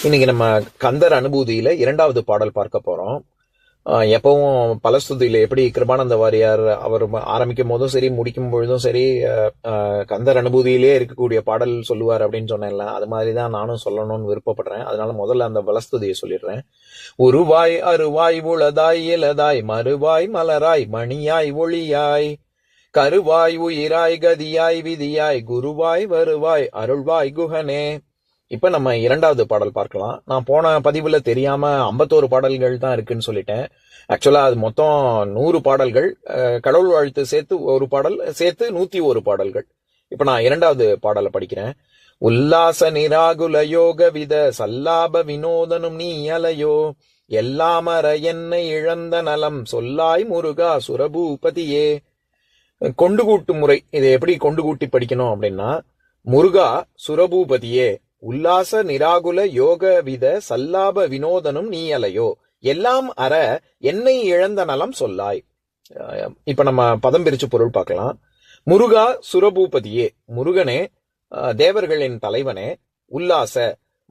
இன்னைக்கு நம்ம கந்தர் அனுபூதியில 2வது பாடல் பார்க்க போறோம். எப்பவும் பலஸ்துதியில எப்படி கிருபானந்த வாரியார் அவர் ஆரம்பிக்கும் போதும் சரி முடிக்கும் பொழுதும் சரி கந்தர் அனுபூதியிலே இருக்கக்கூடிய பாடல் சொல்லுவார் அப்படின்னு சொன்னேன்ல, அது மாதிரிதான் நானும் சொல்லணும்னு விருப்பப்படுறேன். அதனால முதல்ல அந்த பலஸ்துதியை சொல்லிடுறேன். உருவாய் அருவாய் உளதாய் இலதாய் மறுவாய் மலராய் மணியாய் ஒளியாய் கருவாய் உயிராய் கதியாய் விதியாய் குருவாய் வருவாய் அருள்வாய் குகனே. இப்ப நம்ம 2வது பாடல் பார்க்கலாம். நான் போன பதிவுல தெரியாம 51 பாடல்கள் தான் இருக்குன்னு சொல்லிட்டேன். ஆக்சுவலா அது மொத்தம் 100 பாடல்கள், கடவுள் வாழ்த்து சேர்த்து ஒரு பாடல் சேர்த்து 101 பாடல்கள். இப்ப நான் 2வது பாடலை படிக்கிறேன். உல்லாச நிராகுல யோக வித சல்லாப வினோதனும் நீ அலையோ எல்லாமர என்னை இழந்த நலம் சொல்லாய் முருகா சுரபூபதியே. கொண்டு கூட்டு முறை, இதை எப்படி கொண்டு கூட்டி படிக்கணும் அப்படின்னா, முருகா சுரபூபதியே உல்லாச நிராகுல யோக வித சல்லாப வினோதனும் நீ அலையோ எல்லாம் அற என்னை இழந்த நலம் சொல்லாய். இப்ப நம்ம பதம் பிரிச்சு பொருள் பார்க்கலாம். முருகா சுரபூபதியே, முருகனே தேவர்களின் தலைவனே, உல்லாச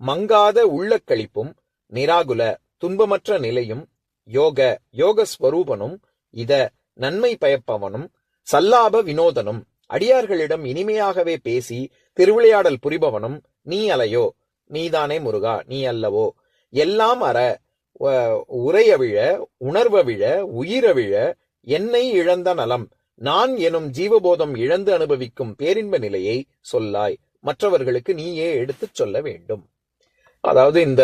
மங்காத உள்ளக்களிப்பும், நிராகுல துன்பமற்ற நிலையும், யோக யோக ஸ்வரூபனும், இத நன்மை பயப்பவனும், சல்லாப வினோதனும் அடியார்களிடம் இனிமையாகவே பேசி திருவிளையாடல் புரிபவனும், நீ அலையோ நீதானே முருகா நீ அல்லவோ, எல்லாம் அற உரையவிழ உணர்வவிழ உயிரவிழ என்னை இழந்த நலம் நான் எனும் ஜீவபோதம் இழந்து அனுபவிக்கும் பேரின்ப நிலையை சொல்லாய் மற்றவர்களுக்கு நீயே எடுத்துச் சொல்ல வேண்டும். அதாவது இந்த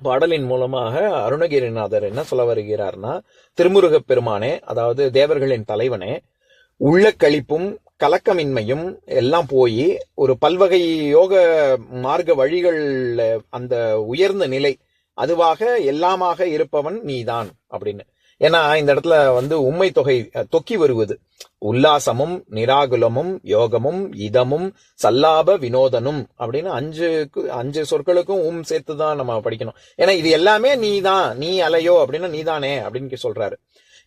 பாடலின் மூலமாக அருணகிரிநாதர் என்ன சொல்ல வருகிறார்னா, திருமுருகப் பெருமானே, அதாவது தேவர்களின் தலைவனே, உள்ளக்களிப்பும் கலக்கமின்மையும் எல்லாம் போய் ஒரு பல்வகை யோக மார்க்க வழிகள் அந்த உயர்ந்த நிலை அதுவாக எல்லாமாக இருப்பவன் நீதான் அப்படின்னு. ஏன்னா இந்த இடத்துல உண்மை தொகை தொக்கி வருவது. உல்லாசமும் நிராகுலமும் யோகமும் இதமும் சல்லாப வினோதனும் அப்படின்னு 5 சொற்களுக்கும் சேர்த்துதான் நம்ம படிக்கணும். ஏன்னா இது எல்லாமே நீதான், நீ அலையோ அப்படின்னா நீதானே அப்படின்னு சொல்றாரு.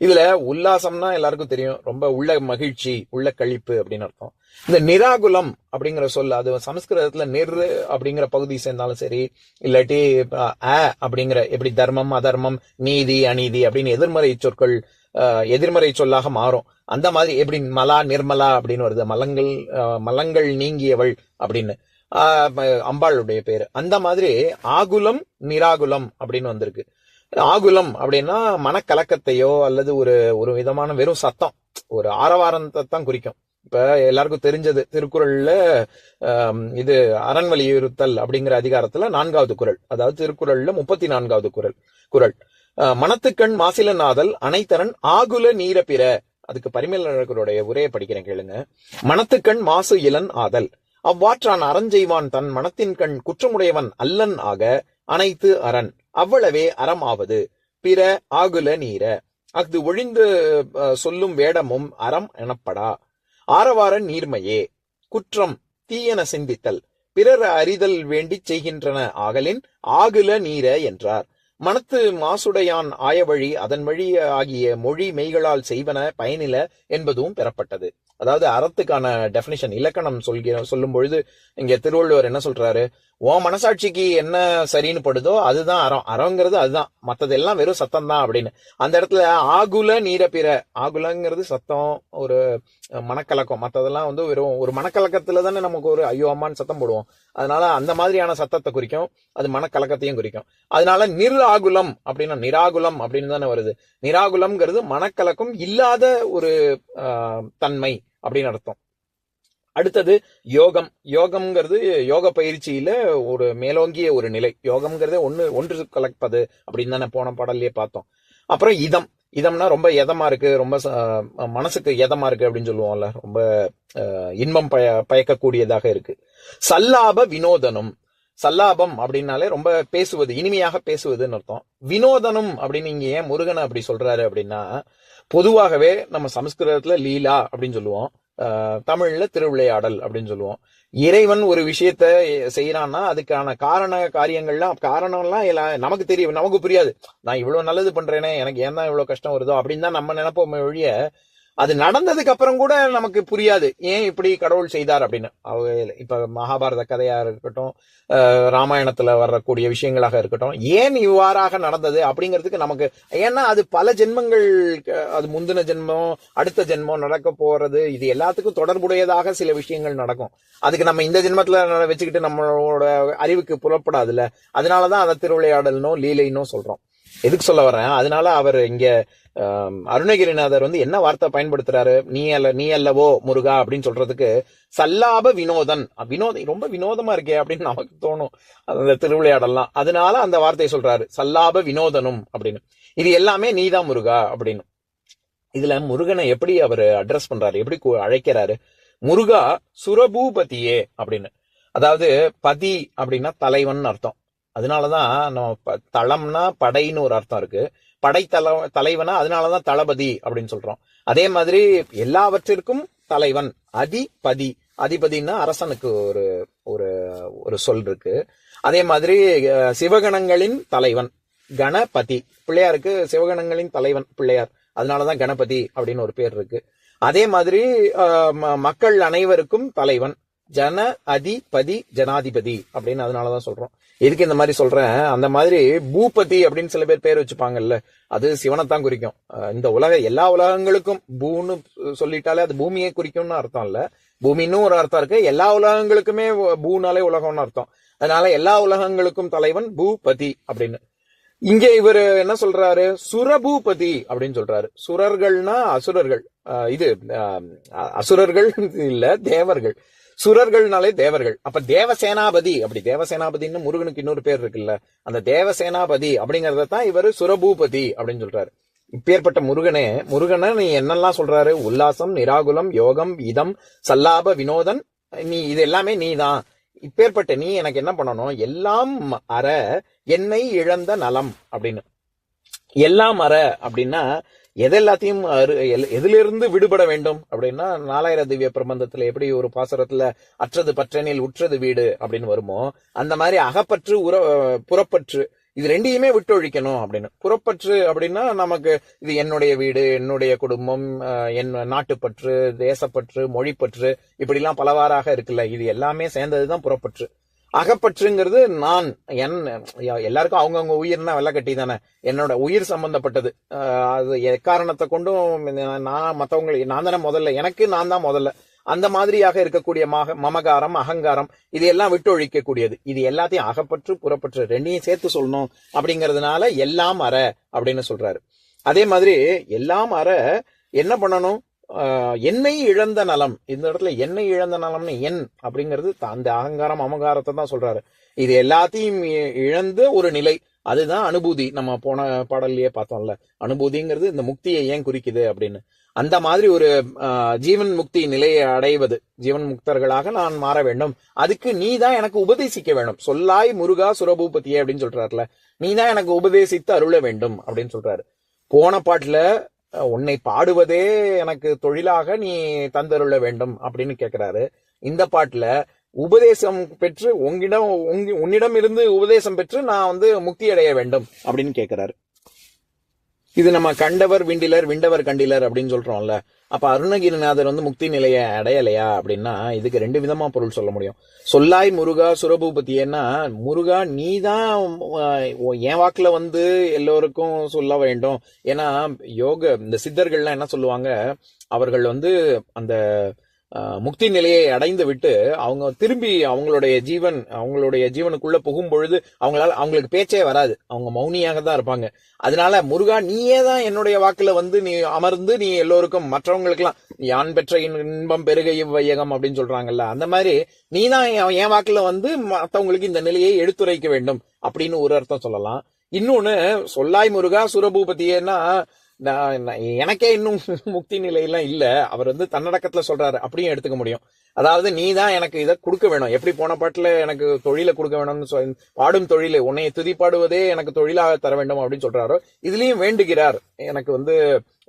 இதுல உல்லாசம்னா எல்லாருக்கும் தெரியும், ரொம்ப உள்ள மகிழ்ச்சி உள்ள கழிப்பு அப்படின்னு அர்த்தம். இந்த நிராகுலம் அப்படிங்கிற சொல், அது சமஸ்கிருதத்துல நெரு அப்படிங்கிற பகுதி சேர்ந்தாலும் சரி, இல்லாட்டி அப்படிங்கிற எப்படி தர்மம் அதர்மம் நீதி அநீதி அப்படின்னு எதிர்மறை சொற்கள் எதிர்மறை சொல்லாக மாறும். அந்த மாதிரி எப்படி மலா நிர்மலா அப்படின்னு வருது, மலங்கள் நீங்கியவள் அப்படின்னு அம்பாளுடைய பேரு. அந்த மாதிரி ஆகுலம் நிராகுலம் அப்படின்னு வந்திருக்கு. ஆகுலம் அப்படின்னா மனக்கலக்கத்தையோ அல்லது ஒரு விதமான வெறும் சத்தம், ஒரு ஆரவாரத்தை தான் குறிக்கும். இப்ப எல்லாருக்கும் தெரிஞ்சது திருக்குறள்ல இது அரண் வலியுறுத்தல் அப்படிங்கிற அதிகாரத்துல 4வது குறள், அதாவது திருக்குறள்ல 34வது குறள் மனத்துக்கண் மாசிலநாதல் அனைத்தரன் ஆகுல நீர பிற. அதுக்கு பரிமேலழகருடைய உரையை படிக்கிறேன் கேளுங்க. மனத்துக்கண் மாசு இளன் ஆதல் அவ்வாற்றான் அறஞ்செய்வான் தன் மனத்தின் கண் குற்றமுடையவன் அல்லன் ஆக அனைத்து அரண் அவ்வளவே அறம் ஆவது பிற ஆகுல நீர அஃது ஒழிந்து சொல்லும் வேடமும் அறம் எனப்படா. ஆரவார நீர்மையே குற்றம் தீயன சிந்தித்தல் பிறர் அறிதல் வேண்டி செய்கின்றன ஆகலின் ஆகுல நீர என்றார். மனத்து மாசுடையான் ஆயவழி அதன் வழி ஆகிய மொழி மெய்களால் செய்வன பயனில என்பதும் பெறப்பட்டது. அதாவது அறத்துக்கான டெபினிஷன் இலக்கணம் சொல்லும் பொழுது இங்க திருவள்ளுவர் என்ன சொல்றாரு, உன் மனசாட்சிக்கு என்ன சரின்னு படுதோ அதுதான் அறம், அறங்கிறது அதுதான், மத்ததெல்லாம் வெறும் சத்தம் தான் அப்படின்னு. அந்த இடத்துல ஆகுல நீர பிற, ஆகுலங்கிறது சத்தம், ஒரு மனக்கலக்கம், மத்ததெல்லாம் வெறும் ஒரு மனக்கலக்கத்துல தானே நமக்கு ஒரு ஐயோ அம்மான்னு சத்தம் போடுவோம். அதனால அந்த மாதிரியான சத்தத்தை குறிக்கும், அது மனக்கலக்கத்தையும் குறிக்கும். அதனால நிராகுலம் அப்படின்னா நிராகுலம் அப்படின்னு தானே வருது. நிராகுலம்ங்கிறது மனக்கலக்கம் இல்லாத ஒரு தன்மை அப்படின்னு அர்த்தம். அடுத்தது யோகம். யோகம்ங்கிறது யோக பயிற்சியில ஒரு மேலோங்கிய ஒரு நிலை. யோகம்ங்கிறதே ஒன்று கலப்பது அப்படின்னு தானே போன பாடல்லையே பார்த்தோம். அப்புறம் இதம். இதம்னா ரொம்ப எதமா இருக்கு, ரொம்ப மனசுக்கு எதமா இருக்கு அப்படின்னு சொல்லுவோம்ல, ரொம்ப இன்பம் பயக்கக்கூடியதாக இருக்கு. சல்லாப வினோதனும், சல்லாபம் அப்படின்னாலே ரொம்ப பேசுவது, இனிமையாக பேசுவதுன்னு அர்த்தம். வினோதனும் அப்படின்னு இங்க ஏன் முருகனை அப்படி சொல்றாரு அப்படின்னா, பொதுவாகவே நம்ம சமஸ்கிருதத்துல லீலா அப்படின்னு சொல்லுவோம், தமிழ்ல திருவிளையாடல் அப்படின்னு சொல்லுவோம். இறைவன் ஒரு விஷயத்த செய்யறான்னா அதுக்கான காரணம்லாம் நமக்கு தெரியும், நமக்கு புரியாது. நான் இவ்வளவு நல்லது பண்றேனே, எனக்கு ஏன் தான் இவ்வளவு கஷ்டம் வருதோ அப்படின்னு தான் நம்ம நினைப்போமே ஒழிய, அது நடந்ததுக்கு அப்புறம் கூட நமக்கு புரியாது ஏன் இப்படி கடவுள் செய்தார் அப்படின்னு. இப்ப மகாபாரத கதையா இருக்கட்டும், ராமாயணத்துல வரக்கூடிய விஷயங்களாக இருக்கட்டும், ஏன் இவ்வாறாக நடந்தது அப்படிங்கிறதுக்கு நமக்கு, ஏன்னா அது பல ஜென்மங்கள், அது முந்தின ஜென்மம் அடுத்த ஜென்மம் நடக்க போறது, இது எல்லாத்துக்கும் தொடர்புடையதாக சில விஷயங்கள் நடக்கும். அதுக்கு நம்ம இந்த ஜென்மத்துல வச்சுக்கிட்டு நம்மளோட அறிவுக்கு புலப்படாதுல்ல. அதனாலதான் அதை திருவிளையாடல்னோ லீலைன்னோ சொல்றோம். எதுக்கு சொல்ல வர்றேன், அதனால அவர் இங்க அருணகிரிநாதர் என்ன வார்த்தை பயன்படுத்துறாரு, நீ அல்லவோ முருகா அப்படின்னு சொல்றதுக்கு சல்லாப வினோதன். வினோதம் ரொம்ப வினோதமா இருக்கே அப்படின்னு நமக்கு தோணும் அந்த திருவிளையாடலாம். அதனால அந்த வார்த்தையை சொல்றாரு, சல்லாப வினோதனும் அப்படின்னு. இது எல்லாமே நீதான் முருகா அப்படின்னு. இதுல முருகனை எப்படி அவர் அட்ரஸ் பண்றாரு, எப்படி அழைக்கிறாரு, முருகா சுரபூபதியே அப்படின்னு. அதாவது பதி அப்படின்னா தலைவன் அர்த்தம். அதனாலதான் நம்ம தளம்னா படைன்னு ஒரு அர்த்தம் இருக்கு. தலைவனா அதனாலதான் தளபதி அப்படின்னு சொல்றோம். அதே மாதிரி எல்லாவற்றிற்கும் தலைவன் அதிபதி. அதிபதினா அரசனுக்கு ஒரு ஒரு ஒரு சொல் இருக்கு. அதே மாதிரி சிவகணங்களின் தலைவன் கணபதி. பிள்ளையாருக்கு சிவகணங்களின் தலைவன் பிள்ளையார், அதனாலதான் கணபதி அப்படின்னு ஒரு பேர் இருக்கு. அதே மாதிரி மக்கள் அனைவருக்கும் தலைவன் ஜன அதிபதி ஜனாதிபதி அப்படின்னு அதனாலதான் சொல்றோம். எதுக்கு இந்த மாதிரி சொல்றேன், அந்த மாதிரி பூபதி அப்படின்னு சில பேர் வச்சுப்பாங்கல்ல, அது சிவனைத்தான் குறிக்கும். இந்த எல்லா உலகங்களுக்கும் பூன்னு சொல்லிட்டாலே அது பூமியை குறிக்கும்னு அர்த்தம் இல்ல. பூமின்னு ஒரு அர்த்தம் இருக்கு, எல்லா உலகங்களுக்குமே பூனாலே உலகம்னு அர்த்தம். அதனால எல்லா உலகங்களுக்கும் தலைவன் பூபதி அப்படின்னு. இங்க இவர் என்ன சொல்றாரு, சுரபூபதி அப்படின்னு சொல்றாரு. சுரர்கள்னா அசுரர்கள், இது அசுரர்கள் இல்ல தேவர்கள். சுரர்கள்னாலே தேவர்கள். அப்ப தேவசேனாபதி, அப்படி தேவசேனாபதினு முருகனுக்கு இன்னொரு பேர் இருக்குல்ல, அந்த தேவசேனாபதி அப்படிங்கறத தான் இவர் சுரபூபதி அப்படின்னு சொல்றாரு. இப்பேற்பட்ட முருகனை நீ என்னெல்லாம் சொல்றாரு, உல்லாசம், நிராகுலம், யோகம், இதம், சல்லாப, வினோதன், நீ இது எல்லாமே நீ தான். இப்பேற்பட்ட நீ எனக்கு என்ன பண்ணணும், எல்லாம் அற என்னை இழந்த நலம் அப்படின்னு. எல்லாம் அற அப்படின்னா எதெல்லாத்தையும் எதிலிருந்து விடுபட வேண்டும் அப்படின்னா, 4000 திவ்ய பிரபந்தத்துல எப்படி ஒரு பாசுரத்துல அற்றது பற்றனில் உற்றது வீடு அப்படின்னு வருமோ, அந்த மாதிரி அகப்பற்று புறப்பற்று இது ரெண்டையுமே விட்டு ஒழிக்கணும் அப்படின்னு. புறப்பற்று அப்படின்னா நமக்கு இது என்னுடைய வீடு, என்னுடைய குடும்பம், என் நாட்டுப்பற்று, தேசப்பற்று, மொழிப்பற்று, இப்படி எல்லாம் பலவாறாக இருக்குல்ல, இது எல்லாமே சேர்ந்ததுதான் புறப்பற்று. அகப்பற்றுங்கிறது நான் எல்லாருக்கும் அவங்கவுங்க உயிர்னா வெள்ள கட்டி தானே, என்னோட உயிர் சம்பந்தப்பட்டது. அது எக்காரணத்தை கொண்டும் நான் மத்தவங்க நான் தானே முதல்ல, எனக்கு நான் தான் முதல்ல. அந்த மாதிரியாக இருக்கக்கூடிய மமகாரம், அகங்காரம், இது எல்லாம் விட்டு ஒழிக்கக்கூடியது. இது எல்லாத்தையும் அகப்பற்று புறப்பற்று ரெண்டையும் சேர்த்து சொல்லணும் அப்படிங்கறதுனால எல்லாம் அற அப்படின்னு சொல்றாரு. அதே மாதிரி எல்லாம் அற என்ன பண்ணணும், என்னை இழந்த நலம். இந்த இடத்துல என்னை இழந்த நலம்னு என் அப்படிங்கிறது அந்த அகங்காரம் அமகாரத்தை தான் சொல்றாரு. இது எல்லாத்தையும் இழந்த ஒரு நிலை, அதுதான் அனுபூதி. நம்ம போன பாடல்லையே பார்த்தோம்ல, அனுபூதிங்கிறது இந்த முக்தியை ஏன் குறிக்குது அப்படின்னு. அந்த மாதிரி ஒரு ஜீவன் முக்தி நிலையை அடைவது, ஜீவன் முக்தர்களாக நான் மாற வேண்டும், அதுக்கு நீ தான் எனக்கு உபதேசிக்க வேண்டும். சொல்லாய் முருகா சுரபூபதியே அப்படின்னு சொல்றாருல, நீ தான் எனக்கு உபதேசித்து அருள வேண்டும் அப்படின்னு சொல்றாரு. போன பாட்டுல உன்னை பாடுவதே எனக்கு தொழிலாக நீ தந்தருள வேண்டும் அப்படின்னு கேட்கிறாரு. இந்த பாட்டுல உபதேசம் பெற்று உன்னிடம் இருந்து உபதேசம் பெற்று நான் முக்தி அடைய வேண்டும் அப்படின்னு கேட்கிறாரு. இது நம்ம கண்டவர் விண்டிலர் விண்டவர் கண்டிலர் அப்படின்னு சொல்றோம்ல. அப்ப அருணகிரிநாதர் முக்தி நிலையை அடையலையா அப்படின்னா, இதுக்கு 2 விதமா பொருள் சொல்ல முடியும். சொல்லாய் முருகா சுரபூபதியன்னா, முருகா நீதான் என் வாக்குல எல்லோருக்கும் சொல்ல வேண்டும். ஏன்னா இந்த சித்தர்கள்லாம் என்ன சொல்லுவாங்க, அவர்கள் அந்த முக்தி நிலையை அடைந்து விட்டு அவங்க திரும்பி அவங்களுடைய ஜீவனுக்குள்ள புகும் பொழுது அவங்களுக்கு பேச்சே வராது, அவங்க மௌனியாக தான் இருப்பாங்க. அதனால முருகா நீயே தான் என்னுடைய வாக்குல நீ அமர்ந்து நீ எல்லோருக்கும் மற்றவங்களுக்கு எல்லாம் யான் பெற்ற இன்பம் பெருக இவ்வையகம் அப்படின்னு சொல்றாங்கல்ல, அந்த மாதிரி நீ தான் என் வாக்குல மற்றவங்களுக்கு இந்த நிலையை எடுத்துரைக்க வேண்டும் அப்படின்னு ஒரு அர்த்தம் சொல்லலாம். இன்னொன்னு சொல்லாய் முருகா சுரபூபதியேன்னா, எனக்கே இன்னும் முக்தி நிலையெல்லாம் இல்ல, அவர் தன்னடக்கத்துல சொல்றாரு அப்படியும் எடுத்துக்க முடியும். அதாவது நீ தான் எனக்கு இதை கொடுக்க வேணும். எப்படி போன பாட்டுல எனக்கு தொழிலை கொடுக்க வேணும்னு பாடும் தொழிலை உன்னை துதி பாடுவதே எனக்கு தொழிலாக தர வேண்டும் அப்படின்னு சொல்றாரோ, இதுலயும் வேண்டுகிறார், எனக்கு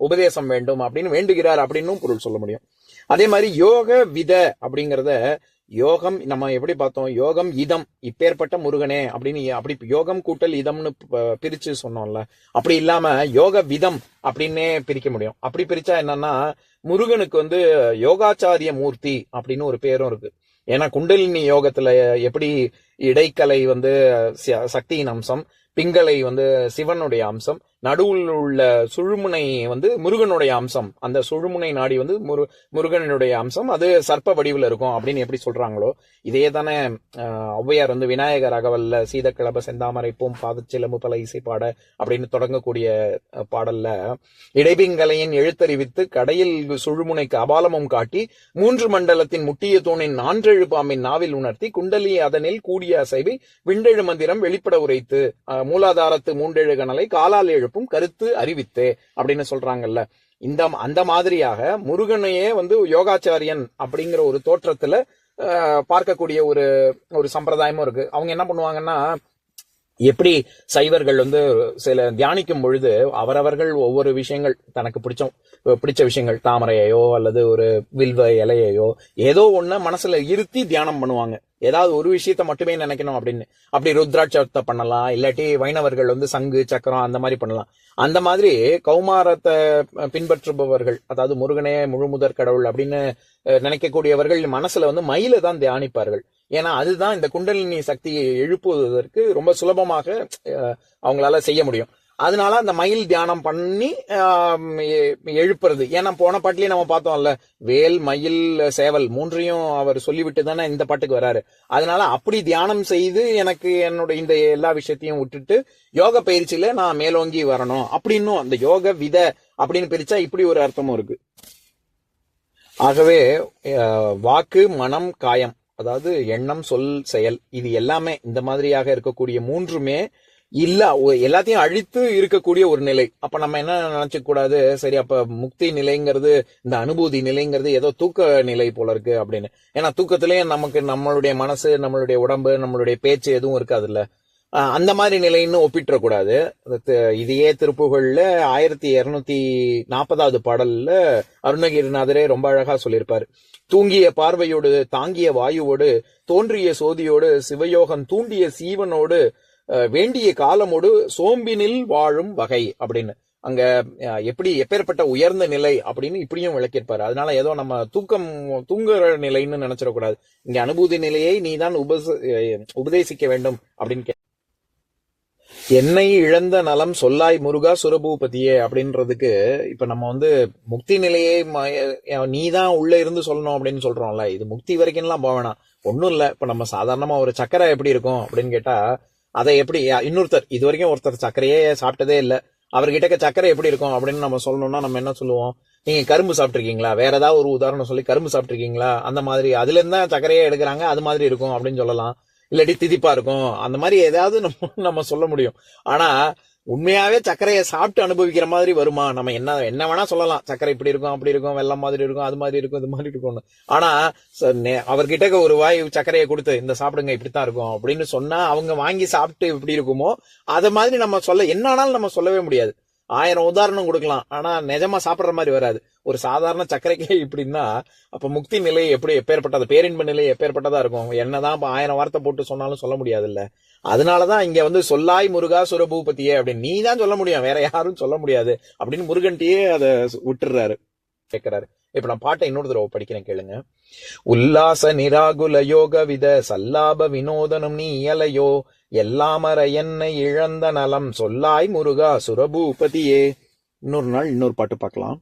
உபதேசம் வேண்டும் அப்படின்னு வேண்டுகிறார் அப்படின்னு பொருள் சொல்ல முடியும். அதே மாதிரி யோக வித அப்படிங்கறத, யோகம் நம்ம எப்படி பார்த்தோம், யோகம் இதம், இப்பேற்பட்ட முருகனே அப்படின்னு அப்படி யோகம் கூட்டல் இதம்னு பிரிச்சு சொன்னோம்ல, அப்படி இல்லாம யோக விதம் அப்படின்னே பிரிக்க முடியும். அப்படி பிரிச்சா என்னன்னா, முருகனுக்கு வந்து யோகாச்சாரிய மூர்த்தி அப்படின்னு ஒரு பேரும் இருக்கு. ஏன்னா குண்டலினி யோகத்துல எப்படி இடைக்கலை வந்து சக்தியின் அம்சம், பிங்களை வந்து சிவனுடைய அம்சம், நடுவில் உள்ள சுழுமுனை வந்து முருகனுடைய அம்சம், அந்த சுழுமுனை நாடி வந்து முருகனுடைய அம்சம், அது சர்ப்ப வடிவில் இருக்கும் அப்படின்னு எப்படி சொல்றாங்களோ இதே தானே ஔவையார் வந்து விநாயகர் அகவல்ல சீதக்கிளப செந்தாமரை பூம் பாதச்சிலம்பு பல இசைப்பாட அப்படின்னு தொடங்கக்கூடிய பாடல்ல இடைபிங்கலையின் எழுத்தறிவித்து கடையில் சுழுமுனைக்கு அபாலமும் காட்டி 3 மண்டலத்தின் முட்டிய தூணின் 4 பாம்பின் நாவில் உணர்த்தி குண்டலி அதனில் கூடிய அசைவை விண்டெழு மந்திரம் வெளிப்பட உரைத்து மூலாதாரத்து 3 கணலை காலால் எழுப்பும் கருத்து அறிவித்தே அப்படின்னு சொல்றாங்கல்ல. அந்த மாதிரியாக முருகனையே வந்து யோகாச்சாரியன் அப்படிங்கிற ஒரு தோற்றத்துல பார்க்கக்கூடிய ஒரு சம்பிரதாயமும் இருக்கு. அவங்க என்ன பண்ணுவாங்கன்னா, எப்படி சைவர்கள் வந்து சில தியானிக்கும் பொழுது அவரவர்கள் ஒவ்வொரு விஷயங்கள் தனக்கு பிடிச்ச விஷயங்கள், தாமரையோ அல்லது ஒரு வில்வ இலையையோ ஏதோ ஒண்ணு மனசுல இருத்தி தியானம் பண்ணுவாங்க. ஏதாவது ஒரு விஷயத்த மட்டுமே நினைக்கணும் அப்படின்னு. அப்படி ருத்ராட்சத்தை பண்ணலாம், இல்லாட்டி வைணவர்கள் வந்து சங்கு சக்கரம் அந்த மாதிரி பண்ணலாம். அந்த மாதிரி கௌமாரத்தை பின்பற்றுபவர்கள், அதாவது முருகனே முழுமுதற் கடவுள் அப்படின்னு நினைக்கக்கூடியவர்கள் மனசுல வந்து மயில தான் தியானிப்பார்கள். ஏன்னா அதுதான் இந்த குண்டலினி சக்தியை எழுப்புவதற்கு ரொம்ப சுலபமாக அவங்களால செய்ய முடியும். அதனால அந்த மயில் தியானம் பண்ணி எழுப்புறது. ஏன்னா போன பாட்டிலேயே நம்ம பார்த்தோம்ல, வேல் மயில் சேவல் 3ஐயும் அவர் சொல்லிவிட்டு தானே இந்த பாட்டுக்கு வராரு. அதனால அப்படி தியானம் செய்து எனக்கு என்னோட இந்த எல்லா விஷயத்தையும் விட்டுட்டு யோக பயிற்சியில நான் மேலோங்கி வரணும் அப்படின்னும் அந்த யோக வித அப்படின்னு பிரிச்சா இப்படி ஒரு அர்த்தமும் இருக்கு. ஆகவே வாக்கு, மனம், காயம், அதாவது எண்ணம், சொல், செயல், இது எல்லாமே இந்த மாதிரியாக இருக்கக்கூடிய 3மே எல்லாத்தையும் அழித்து இருக்கக்கூடிய ஒரு நிலை. அப்ப நம்ம என்ன நினைச்சுக்க கூடாது, சரி அப்ப முக்தி நிலைங்கிறது, இந்த அனுபூதி நிலைங்கிறது ஏதோ தூக்க நிலை போல இருக்கு அப்படின்னு. ஏன்னா தூக்கத்திலேயே நமக்கு நம்மளுடைய மனசு, நம்மளுடைய உடம்பு, நம்மளுடைய பேச்சு எதுவும் இருக்காதுல்ல. அந்த மாதிரி நிலைன்னு ஒப்பிட்டுற கூடாது. இதையே திருப்புகள்ல 1240வது பாடல்ல அருணகிரிநாதரே ரொம்ப அழகா சொல்லியிருப்பாரு. தூங்கிய பார்வையோடு தாங்கிய வாயுவோடு தோன்றிய சோதியோடு சிவயோகம் தூண்டிய சீவனோடு வேண்டிய காலமோடு சோம்பினில் வாழும் வகை அப்படின்னு. அங்க எப்பேற்பட்ட உயர்ந்த நிலை அப்படின்னு இப்படியும் விளக்கியிருப்பாரு. அதனால ஏதோ நம்ம தூங்குற நிலைன்னு நினைச்சிடக்கூடாது. இங்க அனுபூதி நிலையை நீதான் உபதேசிக்க வேண்டும் அப்படின்னு. என்னை இழந்த நலம் சொல்லாய் முருகா சுரபூபதியே அப்படின்றதுக்கு இப்ப நம்ம வந்து முக்தி நிலையை நீதான் உள்ள இருந்து சொல்லணும் அப்படின்னு சொல்றோம்ல. இது முக்தி வரைக்கும்லாம் போவேணாம், ஒன்னும் இல்ல. இப்ப நம்ம சாதாரணமா ஒரு சக்கரை எப்படி இருக்கும் அப்படின்னு கேட்டா, அதை எப்படி இன்னொருத்தர் இது வரைக்கும் ஒருத்தர் சர்க்கரையே சாப்பிட்டதே இல்ல, அவர்கிட்ட சக்கரை எப்படி இருக்கும் அப்படின்னு நம்ம சொல்லணும்னா நம்ம என்ன சொல்லுவோம்? நீங்க கரும்பு சாப்பிட்டுருக்கீங்களா, வேற ஏதாவது ஒரு உதாரணம் சொல்லி கரும்பு சாப்பிட்டுருக்கீங்களா, அந்த மாதிரி அதுல இருந்தா சக்கரையே எடுக்கிறாங்க, அது மாதிரி இருக்கும் அப்படின்னு சொல்லலாம். இல்லாட்டி திதிப்பா இருக்கும், அந்த மாதிரி ஏதாவது நம்ம சொல்ல முடியும். ஆனா உண்மையாவே சர்க்கரையை சாப்பிட்டு அனுபவிக்கிற மாதிரி வருமா? நம்ம என்ன வேணா சொல்லலாம், சர்க்கரை இப்படி இருக்கும், அப்படி இருக்கும், வெள்ளம் மாதிரி இருக்கும், அது மாதிரி இருக்கும், இது மாதிரி இருக்கும்னு. ஆனா அவர்கிட்ட ஒரு வாய் சர்க்கரையை கொடுத்து இந்த சாப்பிடுங்க இப்படித்தான் இருக்கும் அப்படின்னு சொன்னா அவங்க வாங்கி சாப்பிட்டு இப்படி இருக்குமோ அது மாதிரி நம்ம என்ன ஆனாலும் நம்ம சொல்லவே முடியாது. 1000 உதாரணம் கொடுக்கலாம், ஆனா நிஜமா சாப்பிடுற மாதிரி வராது. ஒரு சாதாரண சர்க்கரைக்கே இப்படின்னா அப்ப முக்தி நிலை எப்பேற்பட்டது, பேரின்ப நிலை எப்பேற்பட்டதா இருக்கும்? என்னதான் 1000 வார்த்தை போட்டு சொன்னாலும் சொல்ல முடியாது இல்ல. அதனாலதான் இங்க வந்து சொல்லாய் முருகா சுரபூபதியே அப்படின்னு நீ தான் சொல்ல முடியும், வேற யாரும் சொல்ல முடியாது அப்படின்னு முருகன்ட்டியே அதை விட்டுறாரு, கேட்கிறாரு. இப்ப நான் பாட்டை இன்னொரு தடவை படிக்கிறேன், கேளுங்க. உல்லாச நிராகுல யோக வித சல்லாப வினோதனும் நீ இயலையோ எல்லாமற என்னை இழந்த நலம் சொல்லாய் முருகா சுரபூபதியே. இன்னொரு நாள் இன்னொரு பாட்டு பார்க்கலாம்.